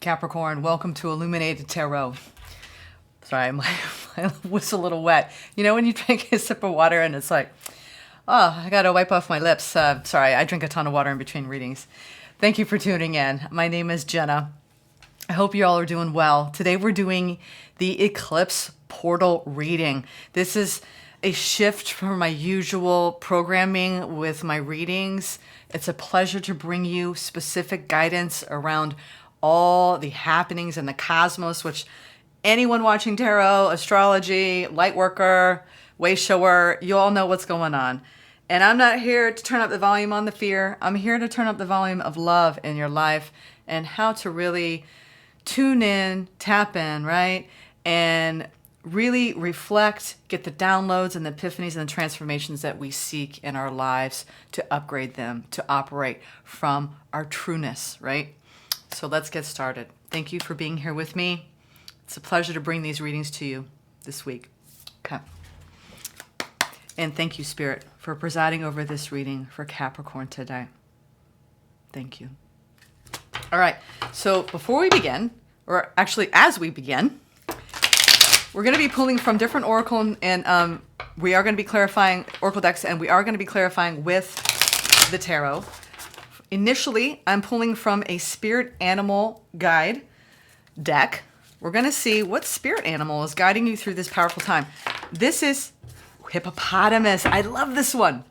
Capricorn, welcome to Illuminated Tarot. Sorry, my was a little wet. You know when you drink a sip of water and it's like, oh, I gotta wipe off my lips. Sorry, I drink a ton of water in between readings. Thank you for tuning in. My name is Jenna. I hope you all are doing well. Today we're doing the Eclipse Portal reading. This is a shift from my usual programming with my readings. It's a pleasure to bring you specific guidance around all the happenings in the cosmos, which anyone watching tarot, astrology, light worker, way shower, you all know what's going on. And I'm not here to turn up the volume on the fear. I'm here to turn up the volume of love in your life and how to really tune in, tap in, right? And really reflect, get the downloads and the epiphanies and the transformations that we seek in our lives to upgrade them, to operate from our trueness, right? So let's get started. Thank you for being here with me. It's a pleasure to bring these readings to you this week. Okay. And thank you, Spirit, for presiding over this reading for Capricorn today. Thank you. All right. So before we begin, or actually as we begin, we're going to be pulling from different oracle and we are going to be clarifying oracle decks, and we are going to be clarifying with the tarot. Initially, I'm pulling from a spirit animal guide deck. We're going to see what spirit animal is guiding you through this powerful time. This is hippopotamus. I love this one.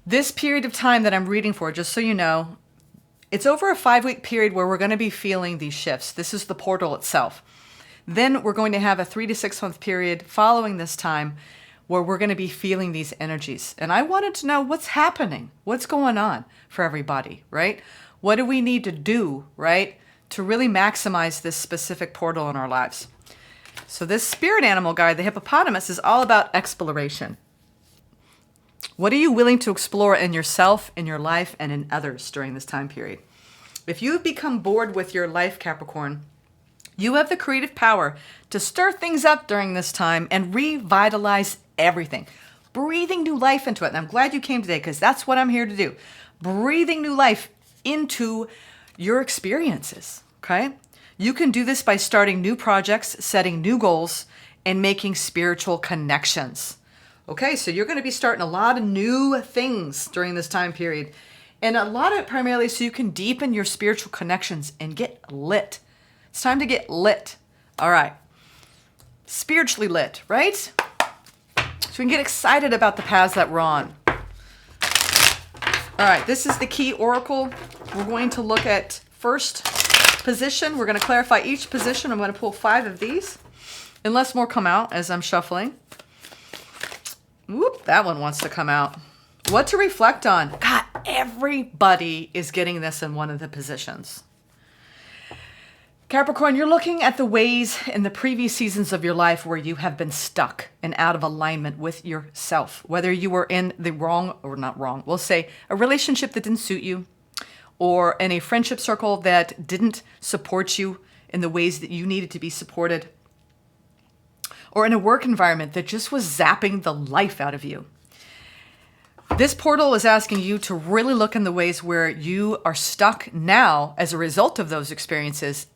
This period of time that I'm reading for, just so you know, it's over a 5-week period where we're going to be feeling these shifts. This is the portal itself. Then we're going to have a 3 to 6 month period following this time where we're going to be feeling these energies. And I wanted to know what's happening, what's going on for everybody, right? What do we need to do, right, to really maximize this specific portal in our lives? So this spirit animal guide, the hippopotamus, is all about exploration. What are you willing to explore in yourself, in your life, and in others during this time period? If you've become bored with your life, Capricorn, you have the creative power to stir things up during this time and revitalize everything. Breathing new life into it. And I'm glad you came today because that's what I'm here to do. Breathing new life into your experiences, okay? You can do this by starting new projects, setting new goals, and making spiritual connections. Okay, so you're going to be starting a lot of new things during this time period. And a lot of it primarily so you can deepen your spiritual connections and get lit. It's time to get lit. All right. Spiritually lit, right? So we can get excited about the paths that we're on. All right. This is the key oracle. We're going to look at first position. We're going to clarify each position. I'm going to pull 5 of these, unless more come out as I'm shuffling. Whoop, that one wants to come out. What to reflect on? God, everybody is getting this in one of the positions. Capricorn, you're looking at the ways in the previous seasons of your life where you have been stuck and out of alignment with yourself. Whether you were in the wrong, or not wrong, we'll say a relationship that didn't suit you, or in a friendship circle that didn't support you in the ways that you needed to be supported, or in a work environment that just was zapping the life out of you. This portal is asking you to really look in the ways where you are stuck now as a result of those experiences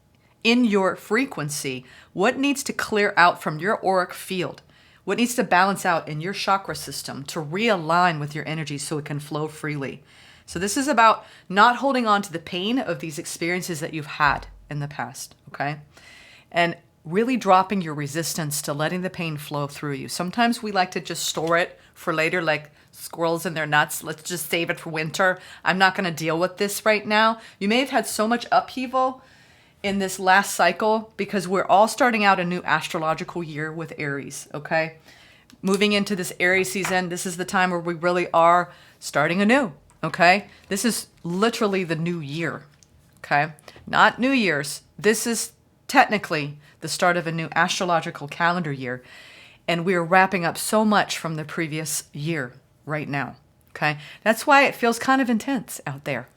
in your frequency. What needs to clear out from your auric field? What needs to balance out in your chakra system to realign with your energy so it can flow freely? So this is about not holding on to the pain of these experiences that you've had in the past, okay? And really dropping your resistance to letting the pain flow through you. Sometimes we like to just store it for later, like squirrels in their nuts. Let's just save it for winter. I'm not going to deal with this right now. You may have had so much upheaval in this last cycle because we're all starting out a new astrological year with Aries, okay? Moving into this Aries season, this is the time where we really are starting anew, okay? This is literally the new year, okay? Not New Year's. This is technically the start of a new astrological calendar year, and we're wrapping up so much from the previous year right now, okay? That's why it feels kind of intense out there.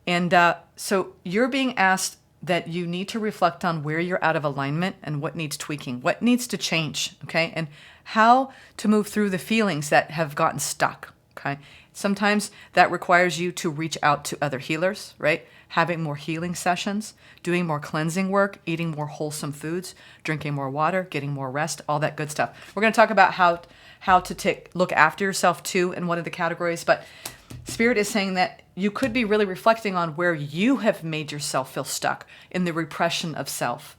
And so you're being asked that you need to reflect on where you're out of alignment and what needs tweaking, what needs to change, okay? And how to move through the feelings that have gotten stuck, okay? Sometimes that requires you to reach out to other healers, right? Having more healing sessions, doing more cleansing work, eating more wholesome foods, drinking more water, getting more rest, all that good stuff. We're going to talk about how to look after yourself too in one of the categories, but Spirit is saying that you could be really reflecting on where you have made yourself feel stuck in the repression of self,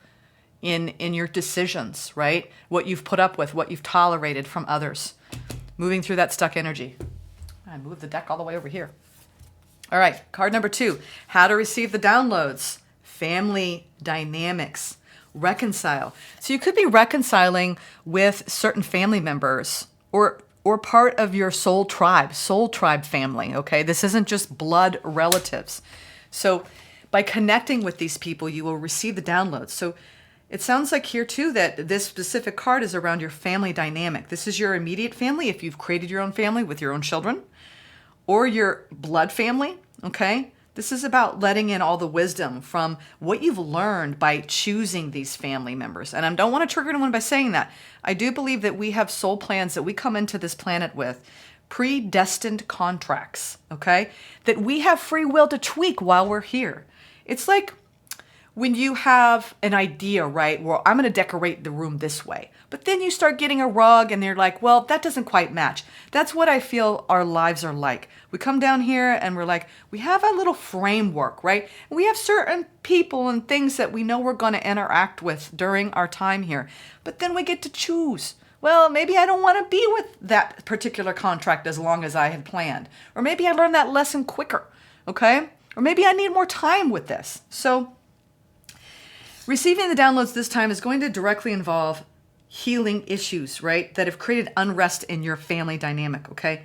in your decisions, right? What you've put up with, what you've tolerated from others, moving through that stuck energy. I moved the deck all the way over here. All right, card number 2, how to receive the downloads, family dynamics, reconcile. So you could be reconciling with certain family members or part of your soul tribe family, okay? This isn't just blood relatives. So by connecting with these people, you will receive the downloads. So it sounds like here too that this specific card is around your family dynamic. This is your immediate family if you've created your own family with your own children, or your blood family, okay? This is about letting in all the wisdom from what you've learned by choosing these family members. And I don't want to trigger anyone by saying that. I do believe that we have soul plans that we come into this planet with, predestined contracts, okay? That we have free will to tweak while we're here. It's like when you have an idea, right? Well, I'm going to decorate the room this way. But then you start getting a rug and they're like, well, that doesn't quite match. That's what I feel our lives are like. We come down here and we're like, we have a little framework, right? We have certain people and things that we know we're going to interact with during our time here. But then we get to choose. Well, maybe I don't want to be with that particular contract as long as I had planned. Or maybe I learned that lesson quicker, okay? Or maybe I need more time with this. So receiving the downloads this time is going to directly involve healing issues, right? That have created unrest in your family dynamic, okay?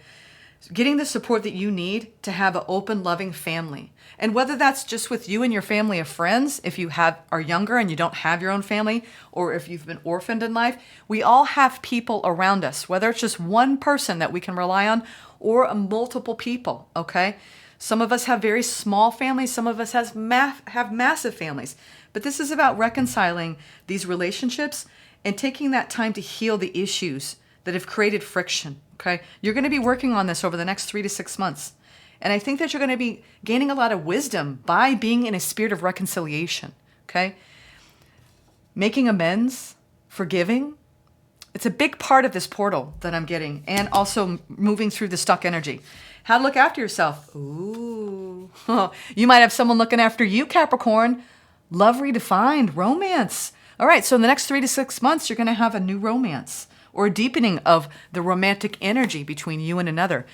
Getting the support that you need to have an open, loving family. And whether that's just with you and your family of friends, if you are younger and you don't have your own family, or if you've been orphaned in life, we all have people around us, whether it's just one person that we can rely on or multiple people, okay? Some of us have very small families. Some of us have massive families. But this is about reconciling these relationships and taking that time to heal the issues that have created friction, okay? You're going to be working on this over the next 3 to 6 months. And I think that you're going to be gaining a lot of wisdom by being in a spirit of reconciliation, okay? Making amends, forgiving. It's a big part of this portal that I'm getting, and also moving through the stuck energy. How to look after yourself. Ooh. You might have someone looking after you, Capricorn. Love redefined, romance. All right, so in the next 3 to 6 months, you're going to have a new romance or a deepening of the romantic energy between you and another.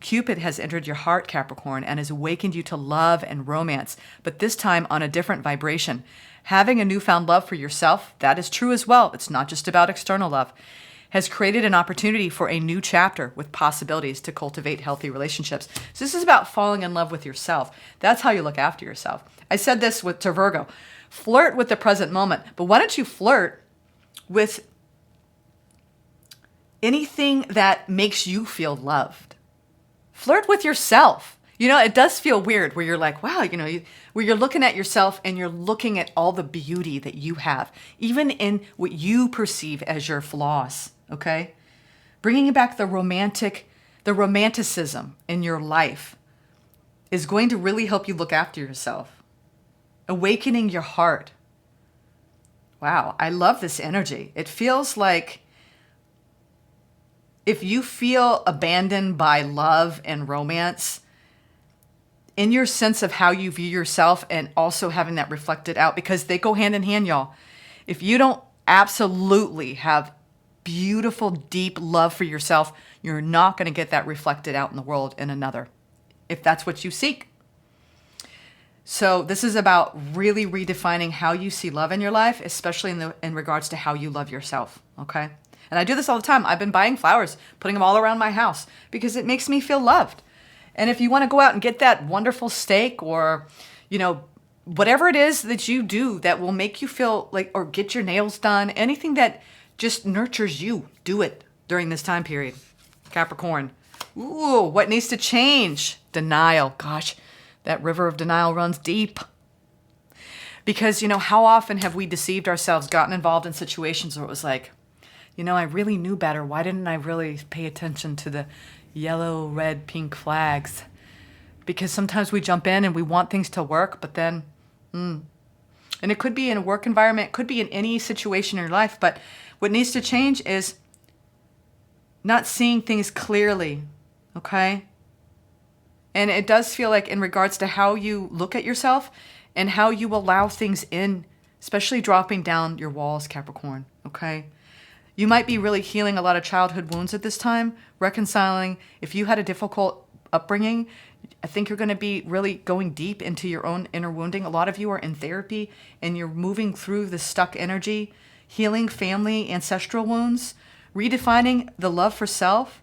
Cupid has entered your heart, Capricorn, and has awakened you to love and romance, but this time on a different vibration. Having a newfound love for yourself, that is true as well. It's not just about external love. Has created an opportunity for a new chapter with possibilities to cultivate healthy relationships. So this is about falling in love with yourself. That's how you look after yourself. I said this to Virgo. Flirt with the present moment. But why don't you flirt with anything that makes you feel loved? Flirt with yourself. You know, it does feel weird where you're like, wow, where you're looking at yourself and you're looking at all the beauty that you have, even in what you perceive as your flaws, okay? Bringing back the romanticism in your life is going to really help you look after yourself. Awakening your heart. Wow, I love this energy. It feels like if you feel abandoned by love and romance, in your sense of how you view yourself and also having that reflected out, because they go hand in hand, y'all. If you don't absolutely have beautiful, deep love for yourself, you're not going to get that reflected out in the world in another, if that's what you seek. So this is about really redefining how you see love in your life, especially in regards to how you love yourself, okay? And I do this all the time. I've been buying flowers, putting them all around my house because it makes me feel loved. And if you want to go out and get that wonderful steak or, whatever it is that you do that will make you feel like, or get your nails done, anything that just nurtures you, do it during this time period. Capricorn. Ooh, what needs to change? Denial. Gosh. That river of denial runs deep. Because, how often have we deceived ourselves, gotten involved in situations where it was like, I really knew better. Why didn't I really pay attention to yellow, red, pink flags. Because sometimes we jump in and we want things to work, but then, and it could be in a work environment, it could be in any situation in your life, but what needs to change is not seeing things clearly, okay? And it does feel like in regards to how you look at yourself and how you allow things in, especially dropping down your walls, Capricorn, okay? You might be really healing a lot of childhood wounds at this time, reconciling. If you had a difficult upbringing, I think you're going to be really going deep into your own inner wounding. A lot of you are in therapy and you're moving through the stuck energy, healing family, ancestral wounds, redefining the love for self,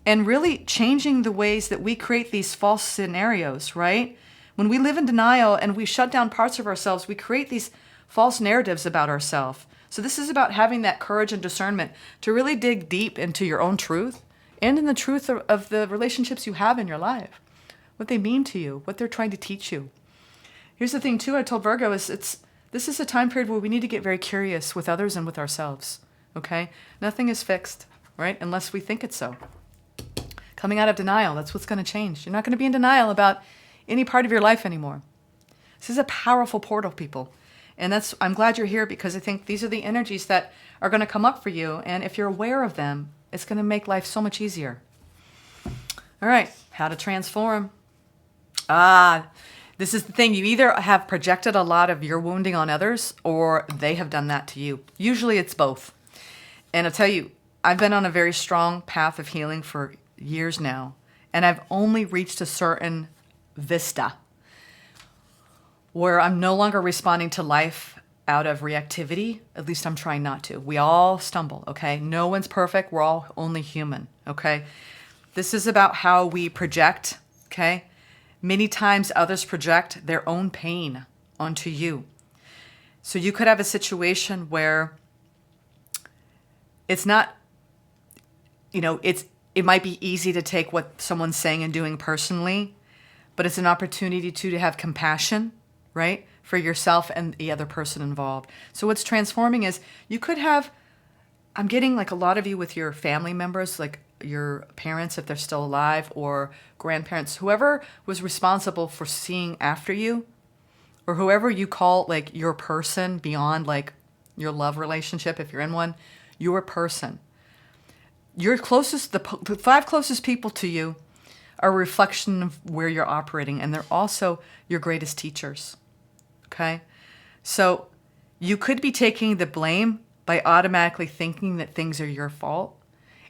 and really changing the ways that we create these false scenarios, right? When we live in denial and we shut down parts of ourselves, we create these false narratives about ourselves. So this is about having that courage and discernment to really dig deep into your own truth and in the truth of the relationships you have in your life, what they mean to you, what they're trying to teach you. Here's the thing too, I told Virgo, this is a time period where we need to get very curious with others and with ourselves, okay? Nothing is fixed, right? Unless we think it's so. Coming out of denial, that's what's going to change. You're not going to be in denial about any part of your life anymore. This is a powerful portal, people. And I'm glad you're here because I think these are the energies that are going to come up for you. And if you're aware of them, it's going to make life so much easier. All right, how to transform. This is the thing. You either have projected a lot of your wounding on others or they have done that to you. Usually it's both. And I'll tell you, I've been on a very strong path of healing for years now. And I've only reached a certain vista where I'm no longer responding to life out of reactivity. At least I'm trying not to. We all stumble, okay? No one's perfect. We're all only human, okay? This is about how we project, okay? Many times others project their own pain onto you. So you could have a situation where it's not, it might be easy to take what someone's saying and doing personally, but it's an opportunity to have compassion, right? For yourself and the other person involved. So what's transforming is you could have, I'm getting like a lot of you with your family members, like your parents, if they're still alive, or grandparents, whoever was responsible for seeing after you, or whoever you call like your person beyond like your love relationship, if you're in one, your person. Your closest, the 5 closest people to you are a reflection of where you're operating, and they're also your greatest teachers. Okay? So you could be taking the blame by automatically thinking that things are your fault.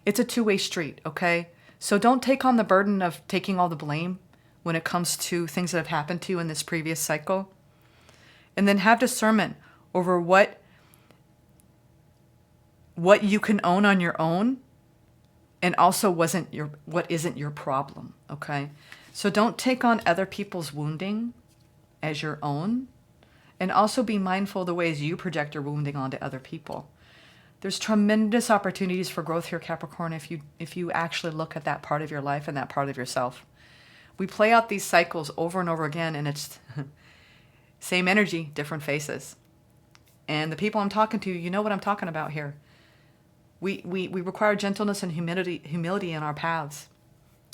It's a two-way street, okay? So don't take on the burden of taking all the blame when it comes to things that have happened to you in this previous cycle. And then have discernment over what you can own on your own, and also what isn't your problem, okay? So don't take on other people's wounding as your own, and also be mindful of the ways you project your wounding onto other people. There's tremendous opportunities for growth here, Capricorn, if you actually look at that part of your life and that part of yourself. We play out these cycles over and over again, and it's same energy, different faces. And the people I'm talking to, you know what I'm talking about here. We require gentleness and humility in our paths,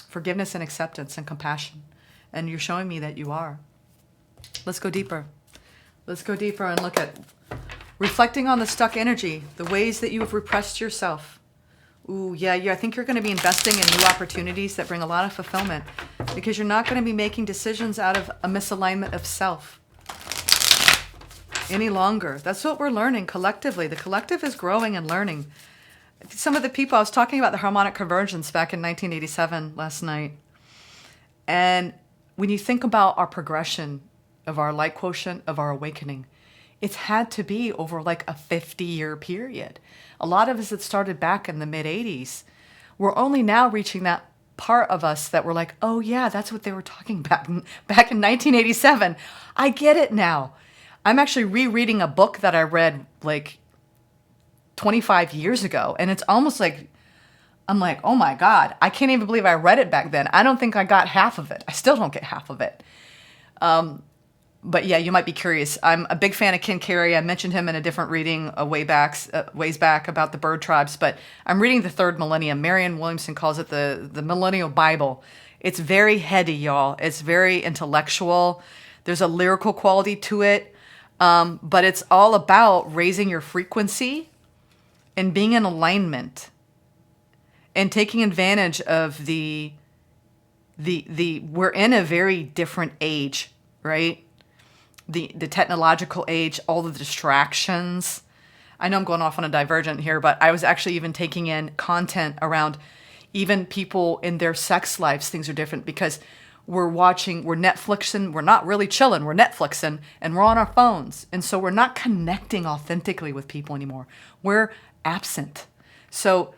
forgiveness and acceptance and compassion. And you're showing me that you are. Let's go deeper. Let's go deeper and look at reflecting on the stuck energy, the ways that you have repressed yourself. Ooh, yeah, I think you're going to be investing in new opportunities that bring a lot of fulfillment because you're not going to be making decisions out of a misalignment of self any longer. That's what we're learning collectively. The collective is growing and learning. Some of the people, I was talking about the harmonic convergence back in 1987 last night. And when you think about our progression of our light quotient, of our awakening, it's had to be over like a 50-year period. A lot of us that started back in the mid-'80s, we're only now reaching that part of us that we're like, oh yeah, that's what they were talking about back in 1987. I get it now. I'm actually rereading a book that I read like 25 years ago. And it's almost like, I'm like, oh my God, I can't even believe I read it back then. I don't think I got half of it. I still don't get half of it. But yeah, you might be curious. I'm a big fan of Ken Carey. I mentioned him in a different reading ways back about the bird tribes. But I'm reading the Third Millennium. Marianne Williamson calls it the Millennial Bible. It's very heady, y'all. It's very intellectual. There's a lyrical quality to it. But it's all about raising your frequency and being in alignment and taking advantage of the we're in a very different age, right? The technological age, all the distractions. I know I'm going off on a divergent here, but I was actually even taking in content around even people in their sex lives. Things are different because we're Netflixing, we're not really chilling, we're Netflixing, and we're on our phones. And so we're not connecting authentically with people anymore. We're absent. So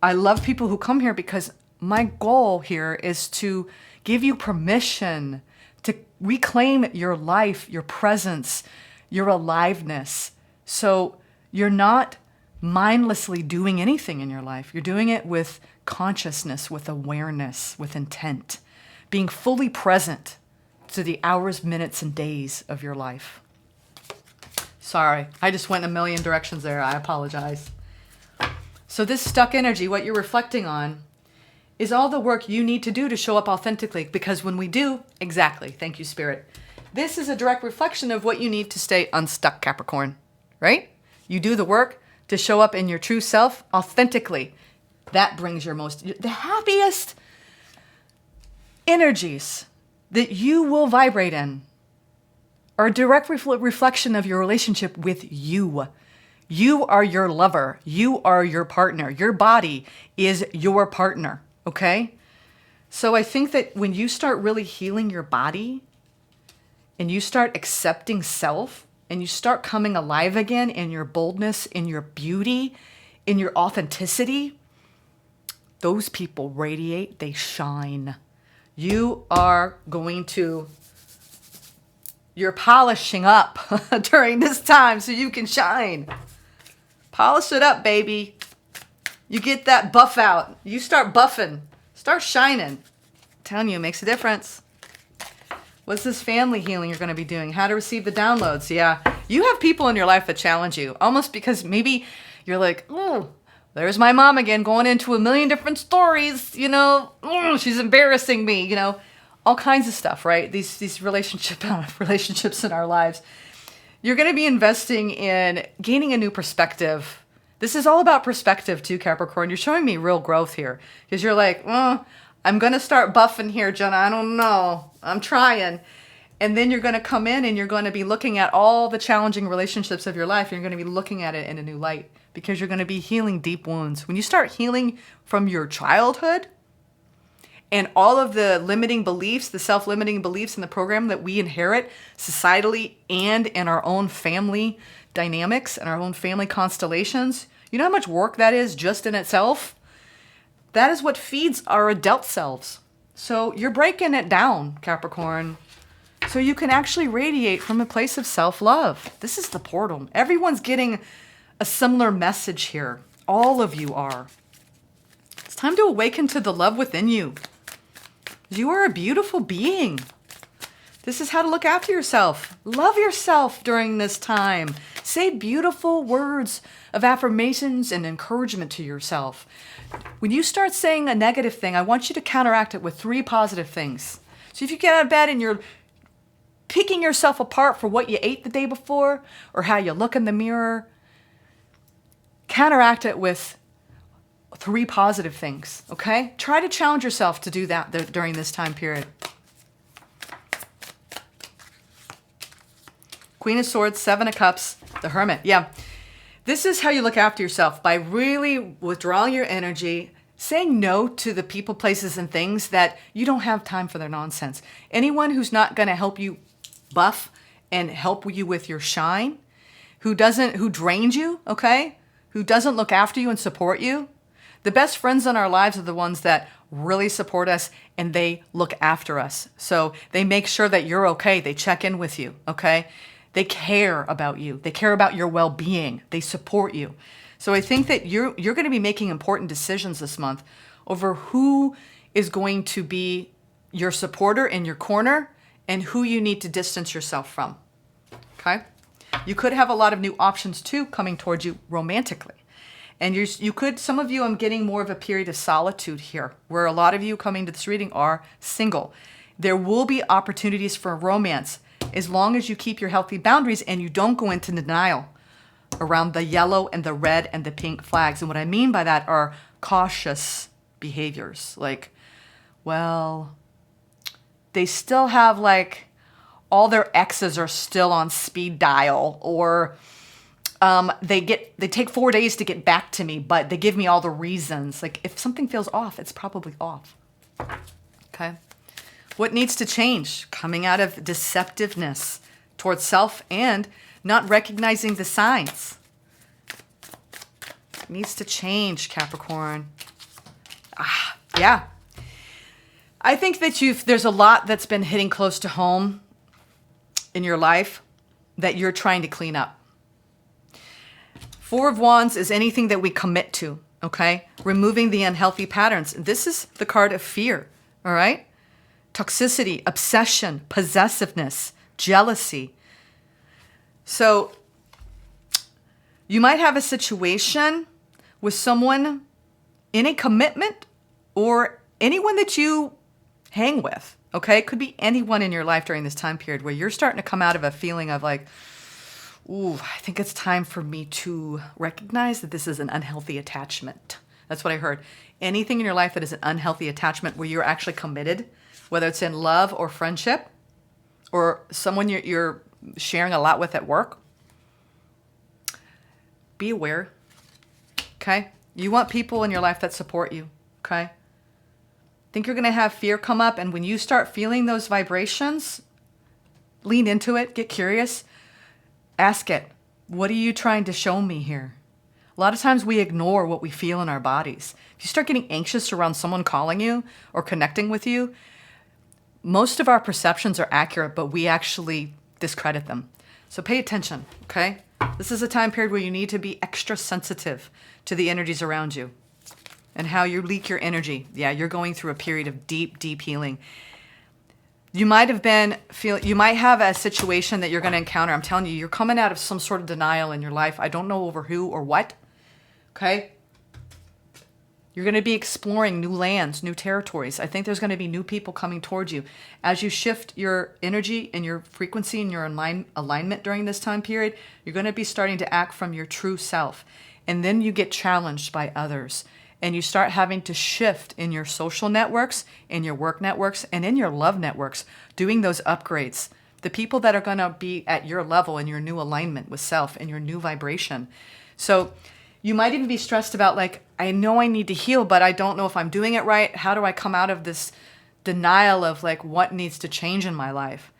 I love people who come here because my goal here is to give you permission to reclaim your life, your presence, your aliveness. So you're not mindlessly doing anything in your life. You're doing it with consciousness, with awareness, with intent, being fully present to the hours, minutes, and days of your life. Sorry, I just went in a million directions there. I apologize. So this stuck energy, what you're reflecting on, is all the work you need to do to show up authentically. Because when we do, exactly, thank you, Spirit. This is a direct reflection of what you need to stay unstuck, Capricorn, right? You do the work to show up in your true self authentically. That brings the happiest energies that you will vibrate in are a direct reflection of your relationship with you. You are your lover. You are your partner. Your body is your partner. Okay? So I think that when you start really healing your body and you start accepting self and you start coming alive again in your boldness, in your beauty, in your authenticity, those people radiate, they shine. You're polishing up during this time so you can shine. Polish it up, baby. You get that buff out. You start buffing. Start shining. I'm telling you, it makes a difference. What's this family healing you're going to be doing? How to receive the downloads. Yeah. You have people in your life that challenge you. Almost because maybe you're like, oh, there's my mom again going into a million different stories. You know, she's embarrassing me. You know, all kinds of stuff, right? These relationships in our lives. You're going to be investing in gaining a new perspective. This is all about perspective too, Capricorn. You're showing me real growth here because you're like, I'm going to start buffing here, Jenna. I don't know. I'm trying. And then you're going to come in and you're going to be looking at all the challenging relationships of your life. You're going to be looking at it in a new light because you're going to be healing deep wounds. When you start healing from your childhood and all of the limiting beliefs, the self-limiting beliefs in the program that we inherit societally and in our own family dynamics and our own family constellations, you know how much work that is just in itself? That is what feeds our adult selves. So you're breaking it down, Capricorn, so you can actually radiate from a place of self-love. This is the portal. Everyone's getting a similar message here. All of you are. It's time to awaken to the love within you. You are a beautiful being. This is how to look after yourself. Love yourself during this time. Say beautiful words of affirmations and encouragement to yourself. When you start saying a negative thing, I want you to counteract it with 3 positive things. So if you get out of bed and you're picking yourself apart for what you ate the day before or how you look in the mirror, counteract it with 3 positive things, okay? Try to challenge yourself to do that during this time period. Queen of Swords, 7 of Cups, the Hermit. Yeah, this is how you look after yourself, by really withdrawing your energy, saying no to the people, places, and things that you don't have time for their nonsense. Anyone who's not going to help you buff and help you with your shine, who drains you, okay? Who doesn't look after you and support you. The best friends in our lives are the ones that really support us and they look after us. So they make sure that you're okay. They check in with you, okay? They care about you. They care about your well-being. They support you. So I think that you're going to be making important decisions this month over who is going to be your supporter in your corner and who you need to distance yourself from. Okay? You could have a lot of new options too coming towards you romantically. And some of you, I'm getting more of a period of solitude here, where a lot of you coming to this reading are single. There will be opportunities for romance as long as you keep your healthy boundaries and you don't go into denial around the yellow and the red and the pink flags. And what I mean by that are cautious behaviors. Like, well, they still have like all their exes are still on speed dial, or they take 4 days to get back to me, but they give me all the reasons. Like, if something feels off, it's probably off. Okay. What needs to change? Coming out of deceptiveness towards self and not recognizing the signs. It needs to change, Capricorn. Yeah. I think that there's a lot that's been hitting close to home in your life that you're trying to clean up. Four of Wands is anything that we commit to, okay? Removing the unhealthy patterns. This is the card of fear, all right? Toxicity, obsession, possessiveness, jealousy. So you might have a situation with someone in a commitment or anyone that you hang with, okay? It could be anyone in your life during this time period where you're starting to come out of a feeling of like, ooh, I think it's time for me to recognize that this is an unhealthy attachment. That's what I heard. Anything in your life that is an unhealthy attachment where you're actually committed, whether it's in love or friendship or someone you're sharing a lot with at work, be aware, okay? You want people in your life that support you, okay? Think you're going to have fear come up, and when you start feeling those vibrations, lean into it, get curious, ask it, what are you trying to show me here? A lot of times we ignore what we feel in our bodies. If you start getting anxious around someone calling you or connecting with you, most of our perceptions are accurate, but we actually discredit them. So pay attention, okay? This is a time period where you need to be extra sensitive to the energies around you and how you leak your energy. Yeah, you're going through a period of deep, deep healing. You might have a situation that you're going to encounter. I'm telling you, you're coming out of some sort of denial in your life. I don't know over who or what, okay? You're going to be exploring new lands, new territories. I think there's going to be new people coming towards you. As you shift your energy and your frequency and your alignment during this time period, you're going to be starting to act from your true self. And then you get challenged by others. And you start having to shift in your social networks, in your work networks, and in your love networks, doing those upgrades. The people that are going to be at your level in your new alignment with self and your new vibration. So you might even be stressed about like, I know I need to heal, but I don't know if I'm doing it right. How do I come out of this denial of like what needs to change in my life?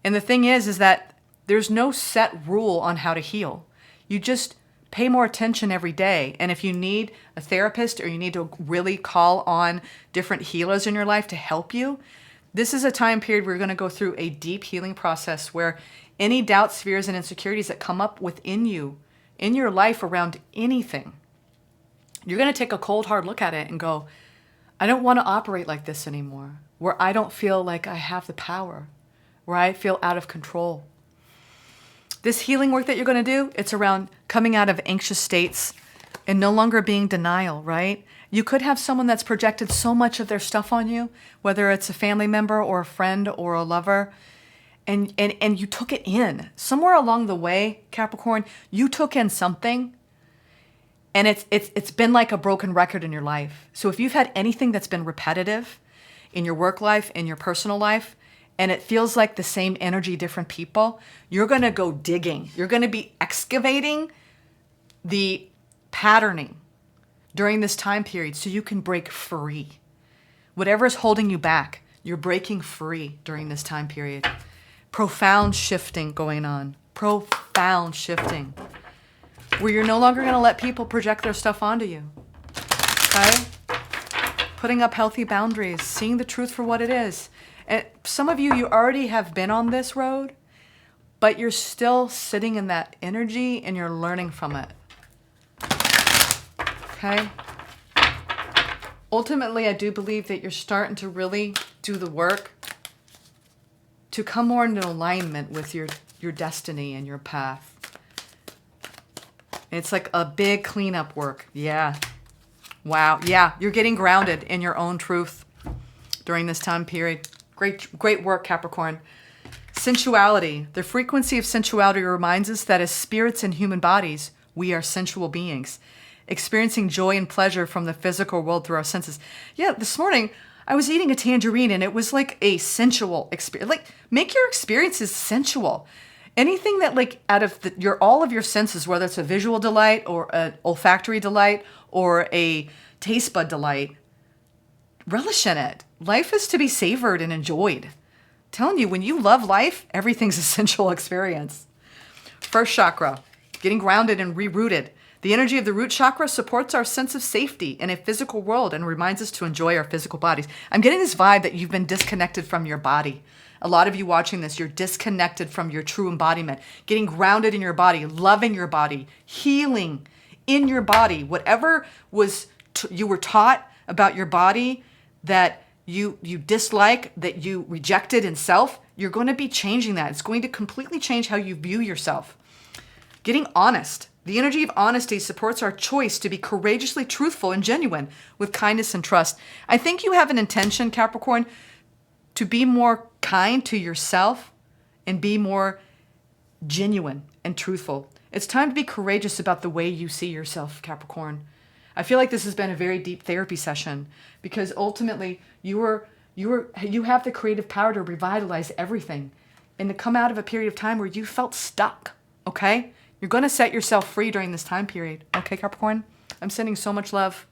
And the thing is that there's no set rule on how to heal. You just pay more attention every day. And if you need a therapist or you need to really call on different healers in your life to help you, this is a time period where you're going to go through a deep healing process where any doubts, fears, and insecurities that come up within you, in your life around anything, you're going to take a cold, hard look at it and go, I don't want to operate like this anymore, where I don't feel like I have the power, where I feel out of control. This healing work that you're going to do, it's around coming out of anxious states and no longer being denial, right? You could have someone that's projected so much of their stuff on you, whether it's a family member or a friend or a lover, and you took it in. Somewhere along the way, Capricorn, you took in something, and it's been like a broken record in your life. So if you've had anything that's been repetitive in your work life, in your personal life, and it feels like the same energy, different people, you're going to go digging. You're going to be excavating the patterning during this time period so you can break free. Whatever is holding you back, you're breaking free during this time period. Profound shifting going on. Profound shifting. Where you're no longer going to let people project their stuff onto you. Okay? Putting up healthy boundaries, seeing the truth for what it is. And some of you already have been on this road, but you're still sitting in that energy and you're learning from it. Okay? Ultimately, I do believe that you're starting to really do the work to come more into alignment with your destiny and your path. It's like a big cleanup work. Yeah. Wow. Yeah, you're getting grounded in your own truth during this time period. Great work, Capricorn. Sensuality. The frequency of sensuality reminds us that as spirits in human bodies, we are sensual beings, experiencing joy and pleasure from the physical world through our senses. Yeah, this morning I was eating a tangerine and it was like a sensual experience. Like, make your experiences sensual. Anything that, like, out of all of your senses, whether it's a visual delight or an olfactory delight or a taste bud delight, relish in it. Life is to be savored and enjoyed. I'm telling you, when you love life, everything's a sensual experience. First chakra, getting grounded and rerouted. The energy of the root chakra supports our sense of safety in a physical world and reminds us to enjoy our physical bodies. I'm getting this vibe that you've been disconnected from your body. A lot of you watching this, you're disconnected from your true embodiment. Getting grounded in your body, loving your body, healing in your body. Whatever was you were taught about your body that you dislike, that you rejected in self, you're going to be changing that. It's going to completely change how you view yourself. Getting honest. The energy of honesty supports our choice to be courageously truthful and genuine with kindness and trust. I think you have an intention, Capricorn, to be more kind to yourself and be more genuine and truthful. It's time to be courageous about the way you see yourself, Capricorn. I feel like this has been a very deep therapy session because ultimately you have the creative power to revitalize everything and to come out of a period of time where you felt stuck, okay? You're going to set yourself free during this time period. Okay, Capricorn? I'm sending so much love.